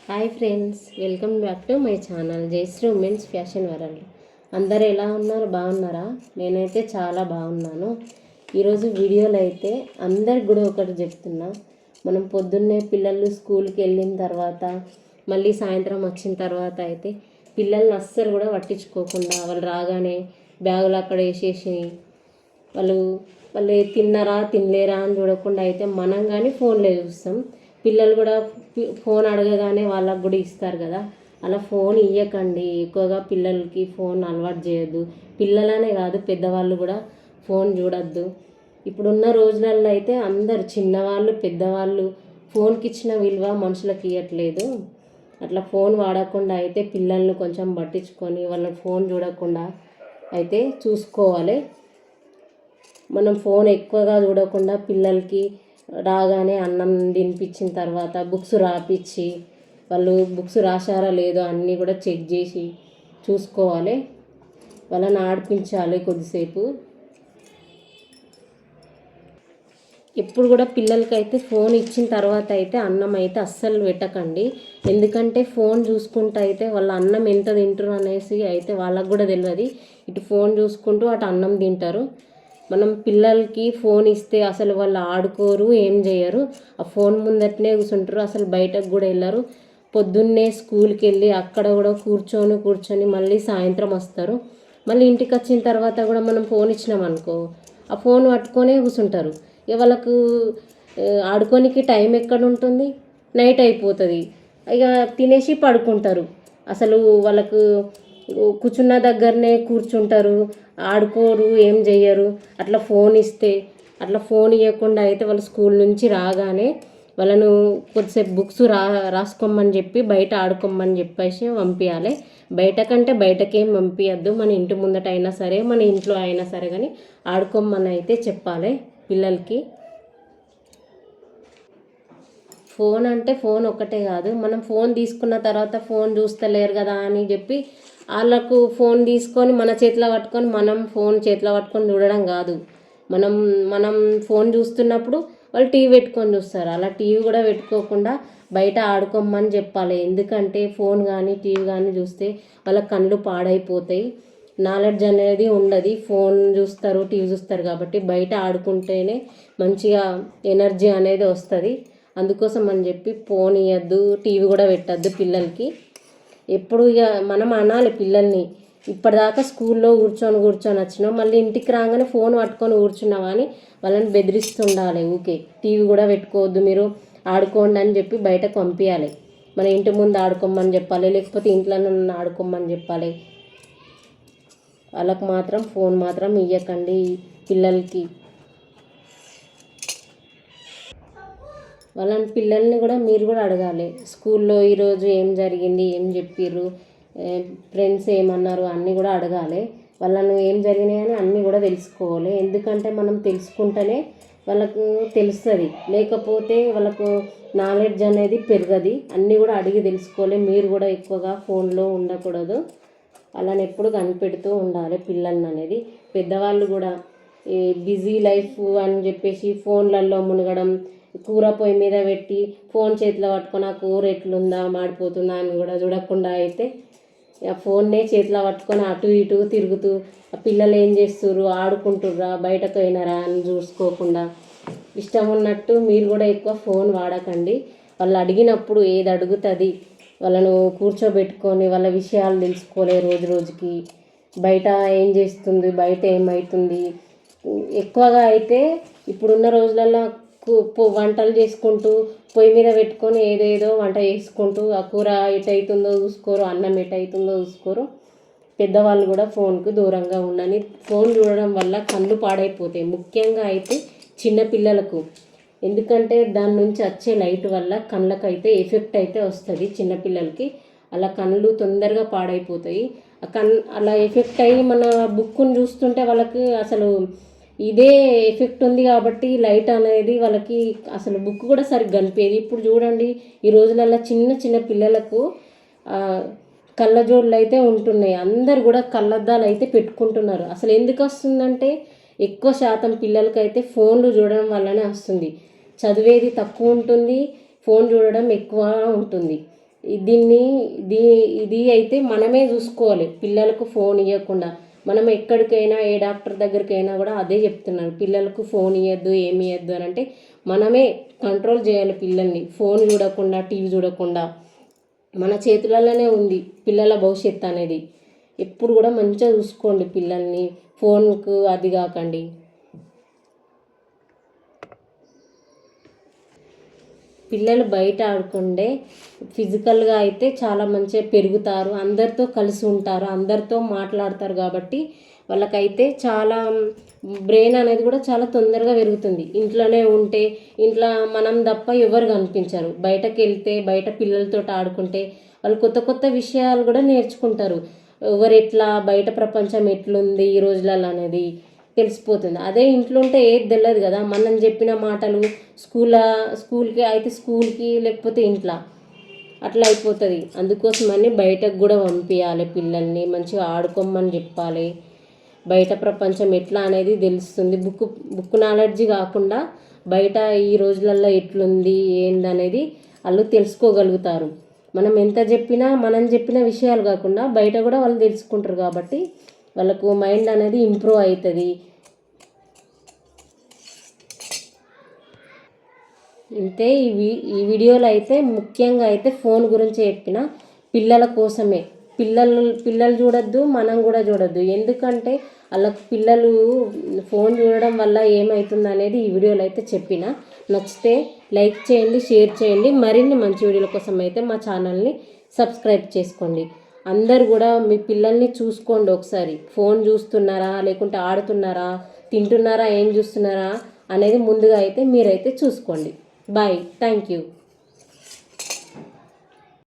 Hi friends, welcome back to my channel Jayashree women's fashion world. అందరూ ఎలా ఉన్నారు? బాగున్నారా? నేనైతే చాలా బాగున్నాను. ఈరోజు వీడియోలో అయితే అందరికి కూడా ఒకటి చెప్తున్నా. మనం పొద్దున్నే పిల్లలు స్కూల్కి వెళ్ళిన తర్వాత మళ్ళీ సాయంత్రం వచ్చిన తర్వాత అయితే పిల్లల్ని అస్సలు కూడా పట్టించుకోకుండా వాళ్ళు రాగానే బ్యాగులు అక్కడ వేసేసి వాళ్ళు వాళ్ళు తిన్నారా తినలేరా అని చూడకుండా అయితే మనం కానీ ఫోన్లో చూస్తాం. పిల్లలు కూడా ఫోన్ అడగగానే వాళ్ళకు కూడా ఇస్తారు కదా. అలా ఫోన్ ఇవ్వకండి. ఎక్కువగా పిల్లలకి ఫోన్ అలవాటు చేయొద్దు. పిల్లలనే కాదు, పెద్దవాళ్ళు కూడా ఫోన్ చూడొద్దు. ఇప్పుడున్న రోజులలో అయితే అందరు చిన్నవాళ్ళు పెద్దవాళ్ళు ఫోన్కి ఇచ్చిన విలువ మనుషులకు ఇవ్వట్లేదు. అట్లా ఫోన్ వాడకుండా అయితే పిల్లల్ని కొంచెం పట్టించుకొని వాళ్ళని ఫోన్ చూడకుండా అయితే చూసుకోవాలి. మనం ఫోన్ ఎక్కువగా చూడకుండా పిల్లలకి రాగానే అన్నం తినిపించిన తర్వాత బుక్స్ రాపిచ్చి వాళ్ళు బుక్స్ రాశారా లేదో అన్నీ కూడా చెక్ చేసి చూసుకోవాలి. వాళ్ళని ఆడిపించాలి కొద్దిసేపు. ఎప్పుడు కూడా పిల్లలకైతే ఫోన్ ఇచ్చిన తర్వాత అయితే అన్నం అయితే అస్సలు పెట్టకండి. ఎందుకంటే ఫోన్ చూసుకుంటూ అయితే వాళ్ళ అన్నం ఎంత తింటారు అనేసి అయితే వాళ్ళకు కూడా తెలియదు. ఇటు ఫోన్ చూసుకుంటూ అటు అన్నం తింటారు. మనం పిల్లలకి ఫోన్ ఇస్తే అసలు వాళ్ళు ఆడుకోరు, ఏం చేయరు. ఆ ఫోన్ ముందటనే కూర్చుంటారు, అసలు బయటకు కూడా వెళ్ళరు. పొద్దున్నే స్కూల్కి వెళ్ళి అక్కడ కూడా కూర్చొని మళ్ళీ సాయంత్రం వస్తారు. మళ్ళీ ఇంటికి వచ్చిన తర్వాత కూడా మనం ఫోన్ ఇచ్చినామనుకో ఆ ఫోన్ పట్టుకొనే కూర్చుంటారు. ఇక వాళ్ళకు ఆడుకోనికి టైం ఎక్కడ ఉంటుంది? నైట్ అయిపోతుంది. ఇక తినేసి పడుకుంటారు. అసలు వాళ్ళకు కూర్చున్న దగ్గరనే కూర్చుంటారు, ఆడుకోరు, ఏం చెయ్యరు. అట్లా ఫోన్ ఇస్తే అట్లా ఫోన్ ఇవ్వకుండా అయితే వాళ్ళు స్కూల్ నుంచి రాగానే వాళ్ళను కొద్దిసేపు బుక్స్ రాసుకోమని చెప్పి బయట ఆడుకోమని చెప్పేసి పంపించాలి. బయట కంటే బయటకేం పంపించద్దు. మన ఇంటి ముందట అయినా సరే మన ఇంట్లో అయినా సరే కానీ ఆడుకోమని అయితే చెప్పాలి పిల్లలకి. ఫోన్ అంటే ఫోన్ ఒక్కటే కాదు, మనం ఫోన్ తీసుకున్న తర్వాత ఫోన్ చూస్తలేరు కదా అని చెప్పి వాళ్ళకు ఫోన్ తీసుకొని మన చేతిలో పట్టుకొని మనం ఫోన్ చేతిలో పట్టుకొని చూడడం కాదు. మనం మనం ఫోన్ చూస్తున్నప్పుడు వాళ్ళు టీవీ పెట్టుకొని చూస్తారు. అలా టీవీ కూడా పెట్టుకోకుండా బయట ఆడుకోమని చెప్పాలి. ఎందుకంటే ఫోన్ కానీ టీవీ కానీ చూస్తే వాళ్ళ కళ్ళు పాడైపోతాయి, నాలెడ్జ్ అనేది ఉండదు. ఫోన్ చూస్తారు, టీవీ చూస్తారు కాబట్టి బయట ఆడుకుంటేనే మంచిగా ఎనర్జీ అనేది వస్తుంది. అందుకోసం అని చెప్పి ఫోన్ ఇవ్వద్దు, టీవీ కూడా పెట్టద్దు పిల్లలకి. ఎప్పుడు ఇక మనం అనాలి పిల్లల్ని, ఇప్పటిదాకా స్కూల్లో కూర్చొని వచ్చినాం, మళ్ళీ ఇంటికి రాగానే ఫోన్ పట్టుకొని కూర్చున్నావా అని వాళ్ళని బెదిరిస్తుండాలి. ఊకే టీవీ కూడా పెట్టుకోవద్దు, మీరు ఆడుకోండి అని చెప్పి బయటకు పంపించాలి. మన ఇంటి ముందు ఆడుకోమని చెప్పాలి, లేకపోతే ఇంట్లో నన్ను ఆడుకోమని చెప్పాలి. వాళ్ళకు మాత్రం ఫోన్ మాత్రం ఇవ్వకండి పిల్లలకి. వాళ్ళని పిల్లల్ని కూడా మీరు కూడా అడగాలి, స్కూల్లో ఈరోజు ఏం జరిగింది, ఏం చెప్పిర్రు, ఫ్రెండ్స్ ఏమన్నారు అన్నీ కూడా అడగాలి. వాళ్ళను ఏం జరిగినాయి అని అన్నీ కూడా తెలుసుకోవాలి. ఎందుకంటే మనం తెలుసుకుంటేనే వాళ్ళకు తెలుస్తుంది, లేకపోతే వాళ్ళకు నాలెడ్జ్ అనేది పెరగది. అన్నీ కూడా అడిగి తెలుసుకోవాలి. మీరు కూడా ఎక్కువగా ఫోన్లో ఉండకూడదు. వాళ్ళని ఎప్పుడు కనిపెడుతూ ఉండాలి పిల్లల్ని అనేది. పెద్దవాళ్ళు కూడా ఈ బిజీ లైఫ్ అని చెప్పేసి ఫోన్లలో మునగడం, కూర పొయ్యి మీద పెట్టి ఫోన్ చేతిలో పట్టుకొని ఆ కూర ఎట్లుందా మాడిపోతుందా అని కూడా చూడకుండా అయితే ఆ ఫోన్నే చేతిలో పట్టుకొని అటు ఇటు తిరుగుతూ ఆ పిల్లలు ఏం చేస్తుర్రు, ఆడుకుంటుర్రా, బయటకు పోయినారా అని చూసుకోకుండా ఇష్టం ఉన్నట్టు మీరు కూడా ఎక్కువ ఫోన్ వాడకండి. వాళ్ళు అడిగినప్పుడు ఏది అడుగుతుంది వాళ్ళను కూర్చోబెట్టుకొని వాళ్ళ విషయాలు తెలుసుకోలే. రోజుకి బయట ఏం చేస్తుంది, బయట ఏమవుతుంది. ఎక్కువగా అయితే ఇప్పుడున్న రోజులలో వంటలు చేసుకుంటూ పొయ్యి మీద పెట్టుకొని ఏదేదో వంట చేసుకుంటూ ఆ కూర ఎటవుతుందో చూసుకోరు, అన్నం ఎటవుతుందో చూసుకోరు. పెద్దవాళ్ళు కూడా ఫోన్కు దూరంగా ఉండని. ఫోన్ చూడడం వల్ల కళ్ళు పాడైపోతాయి, ముఖ్యంగా అయితే చిన్నపిల్లలకు. ఎందుకంటే దాని నుంచి వచ్చే లైట్ వల్ల కళ్ళకైతే ఎఫెక్ట్ అయితే వస్తుంది చిన్నపిల్లలకి. అలా కళ్ళు తొందరగా పాడైపోతాయి. అలా ఎఫెక్ట్ అయ్యి మన బుక్కుని చూస్తుంటే వాళ్ళకి అసలు ఇదే ఎఫెక్ట్ ఉంది కాబట్టి లైట్ అనేది వాళ్ళకి అసలు బుక్ కూడా సరిగ్గా కనిపించేది. ఇప్పుడు చూడండి ఈ రోజులలో చిన్న పిల్లలకు కళ్ళజోళ్ళు అయితే ఉంటున్నాయి. అందరు కూడా కళ్ళద్దాలు అయితే పెట్టుకుంటున్నారు. అసలు ఎందుకు వస్తుందంటే ఎక్కువ శాతం పిల్లలకైతే ఫోన్లు చూడడం వల్లనే వస్తుంది. చదివేది తక్కువ ఉంటుంది, ఫోన్ చూడడం ఎక్కువ ఉంటుంది. దీన్ని ఇది అయితే మనమే చూసుకోవాలి, పిల్లలకు ఫోన్ ఇవ్వకుండా. మనం ఎక్కడికైనా ఏ డాక్టర్ దగ్గరికైనా కూడా అదే చెప్తున్నారు, పిల్లలకు ఫోన్ ఇవ్వద్దు, ఏమి ఇవ్వద్దు అని. అంటే మనమే కంట్రోల్ చేయాలి పిల్లల్ని. ఫోన్ చూడకుండా, టీవీ చూడకుండా. మన చేతులలోనే ఉంది పిల్లల భవిష్యత్తు అనేది. ఎప్పుడు కూడా మంచిగా చూసుకోండి పిల్లల్ని, ఫోన్కు అది కాకండి. పిల్లలు బయట ఆడుకుంటే ఫిజికల్గా అయితే చాలా మంచిగా పెరుగుతారు, అందరితో కలిసి ఉంటారు, అందరితో మాట్లాడతారు. కాబట్టి వాళ్ళకైతే చాలా బ్రెయిన్ అనేది కూడా చాలా తొందరగా పెరుగుతుంది. ఇంట్లోనే ఉంటే ఇంట్లో మనం తప్ప ఎవరు కనిపించరు. బయటకు వెళ్తే బయట పిల్లలతో ఆడుకుంటే వాళ్ళు కొత్త కొత్త విషయాలు కూడా నేర్చుకుంటారు. ఎవరు ఎట్లా, బయట ప్రపంచం ఎట్లుంది ఈ రోజులలో అనేది తెలిసిపోతుంది. అదే ఇంట్లో ఉంటే ఏది తెలియదు కదా. మనం చెప్పిన మాటలు స్కూల్కి లేకపోతే ఇంట్లో అట్లా అయిపోతుంది. అందుకోసమని బయటకు కూడా పంపించాలి పిల్లల్ని, మంచిగా ఆడుకోమని చెప్పాలి. బయట ప్రపంచం ఎట్లా అనేది తెలుస్తుంది. బుక్ నాలెడ్జి కాకుండా బయట ఈ రోజులలో ఎట్లుంది ఏందనేది వాళ్ళు తెలుసుకోగలుగుతారు. మనం చెప్పిన విషయాలు కాకుండా బయట కూడా వాళ్ళు తెలుసుకుంటారు. కాబట్టి వాళ్ళకు మైండ్ అనేది ఇంప్రూవ్ అవుతుంది. అయితే ఈ వీడియోలో అయితే ముఖ్యంగా అయితే ఫోన్ గురించి చెప్పిన పిల్లల కోసమే. పిల్లలు చూడొద్దు, మనం కూడా చూడొద్దు. ఎందుకంటే వాళ్ళకు పిల్లలు ఫోన్ చూడడం వల్ల ఏమవుతుంది అనేది ఈ వీడియోలో అయితే చెప్పిన. నచ్చితే లైక్ చేయండి, షేర్ చేయండి. మరిన్ని మంచి వీడియోల కోసం అయితే మా ఛానల్ని సబ్స్క్రైబ్ చేసుకోండి. అందరు కూడా మీ పిల్లల్ని చూసుకోండి ఒకసారి. ఫోన్ చూస్తున్నారా, లేకుంటే ఆడుతున్నారా, తింటున్నారా, ఏం చూస్తున్నారా అనేది ముందుగా అయితే మీరైతే చూసుకోండి. Bye, thank you.